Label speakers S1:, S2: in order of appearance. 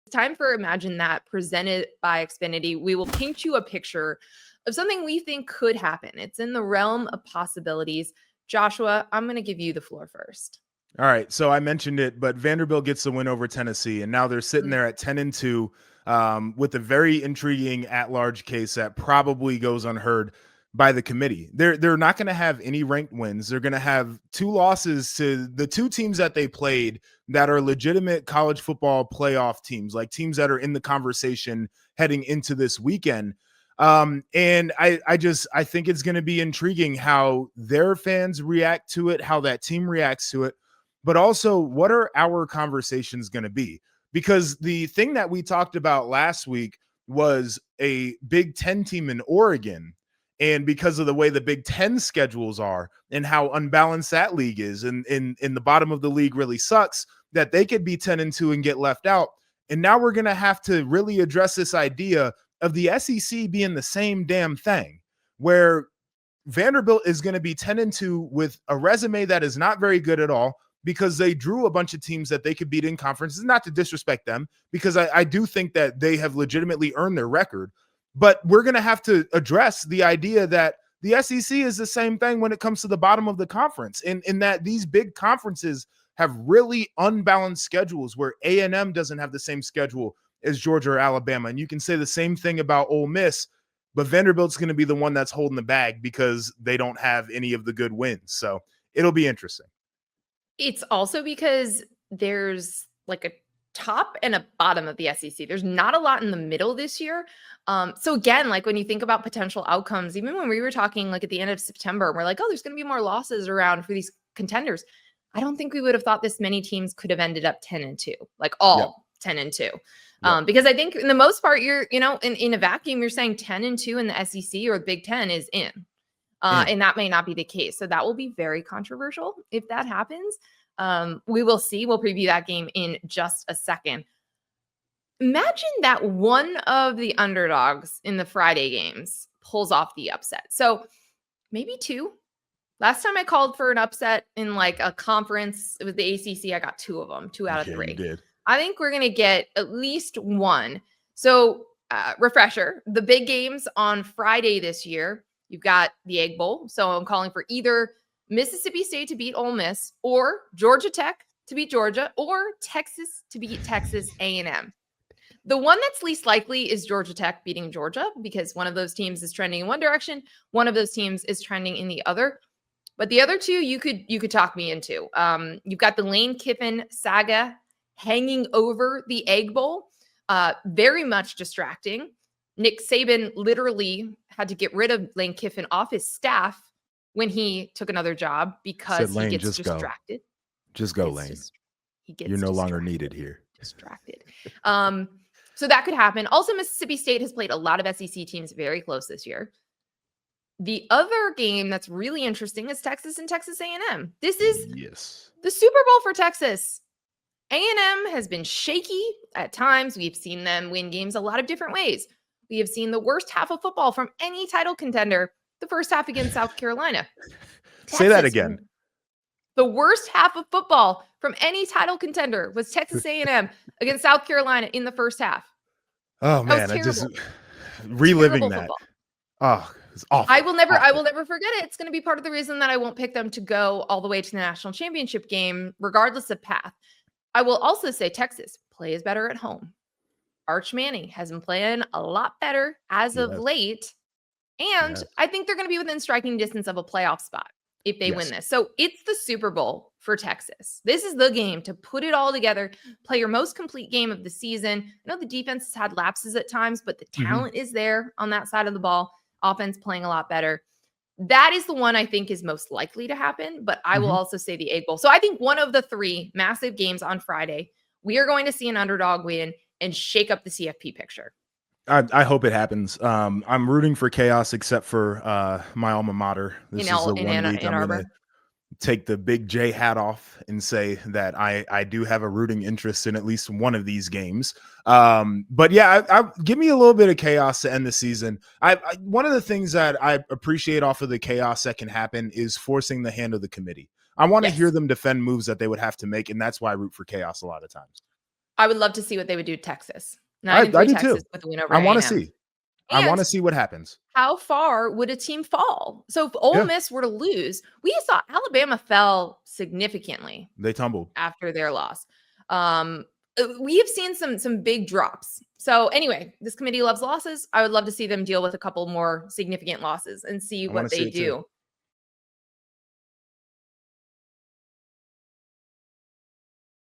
S1: time for Imagine That, presented by Xfinity. We will paint you a picture of something we think could happen. It's in the realm of possibilities. Joshua, I'm going to give you the floor first.
S2: All right. So I mentioned it, but Vanderbilt gets the win over Tennessee, and now they're sitting there at 10-2 with a very intriguing at-large case that probably goes unheard by the committee. They're not going to have any ranked wins. They're going to have 2 losses to the 2 teams that they played that are legitimate college football playoff teams, like teams that are in the conversation heading into this weekend. And I think it's going to be intriguing how their fans react to it, how that team reacts to it, but also what are our conversations going to be? Because the thing that we talked about last week was a Big Ten team in Oregon. And because of the way the Big Ten schedules are and how unbalanced that league is, and in the bottom of the league really sucks, that they could be 10-2 and get left out. And now we're going to have to really address this idea of the SEC being the same damn thing, where Vanderbilt is going to be 10-2 with a resume that is not very good at all, because they drew a bunch of teams that they could beat in conferences. Not to disrespect them, because I do think that they have legitimately earned their record. But we're going to have to address the idea that the SEC is the same thing when it comes to the bottom of the conference, and in that these big conferences have really unbalanced schedules, where A&M doesn't have the same schedule as Georgia or Alabama. And you can say the same thing about Ole Miss, but Vanderbilt's going to be the one that's holding the bag because they don't have any of the good wins. So it'll be interesting.
S1: It's also because there's like a top and a bottom of the SEC. There's not a lot in the middle this year. So again, like when you think about potential outcomes, even when we were talking like at the end of September, we're like, oh, there's going to be more losses around for these contenders. I don't think we would have thought this many teams could have ended up 10-2, like all 10-2. Because I think in the most part, you're, in a vacuum, you're saying 10-2 in the SEC or Big Ten is in. And that may not be the case. So that will be very controversial if that happens. We will see. We'll preview that game in just a second. Imagine that one of the underdogs in the Friday games pulls off the upset. So maybe 2. Last time I called for an upset in like a conference with the ACC, I got 2 of them, 2 out of 3.
S2: You did.
S1: I think we're going to get at least 1. So refresher, the big games on Friday this year, you've got the Egg Bowl. So I'm calling for either Mississippi State to beat Ole Miss, or Georgia Tech to beat Georgia, or Texas to beat Texas A&M. The one that's least likely is Georgia Tech beating Georgia, because one of those teams is trending in one direction, one of those teams is trending in the other. But the other 2 you could talk me into. You've got the Lane Kiffin saga hanging over the Egg Bowl, very much distracting. Nick Saban literally had to get rid of Lane Kiffin off his staff when he took another job because he gets distracted.
S2: Just go, Lane. You're no longer needed here.
S1: Distracted. So that could happen. Also, Mississippi State has played a lot of SEC teams very close this year. The other game that's really interesting is Texas and Texas A&M. This is the Super Bowl for Texas. A&M has been shaky at times. We've seen them win games a lot of different ways. We have seen the worst half of football from any title contender the first half against South Carolina.
S2: Say that again.
S1: The worst half of football from any title contender was Texas A&M against South Carolina in the first half.
S2: Oh man, I just reliving that. Oh, it's awful.
S1: I will never forget it. It's going to be part of the reason that I won't pick them to go all the way to the national championship game, regardless of path. I will also say Texas plays better at home. Arch Manning has been playing a lot better as of late. And I think they're going to be within striking distance of a playoff spot if they win this. So it's the Super Bowl for Texas. This is the game to put it all together, play your most complete game of the season. I know the defense has had lapses at times, but the talent is there on that side of the ball. Offense playing a lot better. That is the one I think is most likely to happen, but I will also say the Egg Bowl. So I think one of the 3 massive games on Friday, we are going to see an underdog win and shake up the CFP picture.
S2: I hope it happens. I'm rooting for chaos, except for my alma mater. This is the one league I'm going to take the big J hat off and say that I do have a rooting interest in at least one of these games. But yeah, give me a little bit of chaos to end the season. One of the things that I appreciate off of the chaos that can happen is forcing the hand of the committee. I want to hear them defend moves that they would have to make, and that's why I root for chaos a lot of times.
S1: I would love to see what they would do to Texas.
S2: I
S1: 9-3
S2: do too.
S1: Texas with a win over
S2: I want to
S1: A&M.
S2: see. I want
S1: And
S2: to see what happens.
S1: how far would a team fall? So if Ole
S2: Yeah,
S1: Miss were to lose, we saw Alabama fell significantly
S2: they tumbled.
S1: after their loss. We have seen some big drops. So anyway, this committee loves losses. I would love to see them deal with a couple more significant losses and see
S2: I want
S1: what
S2: to see
S1: they
S2: it too.
S1: do.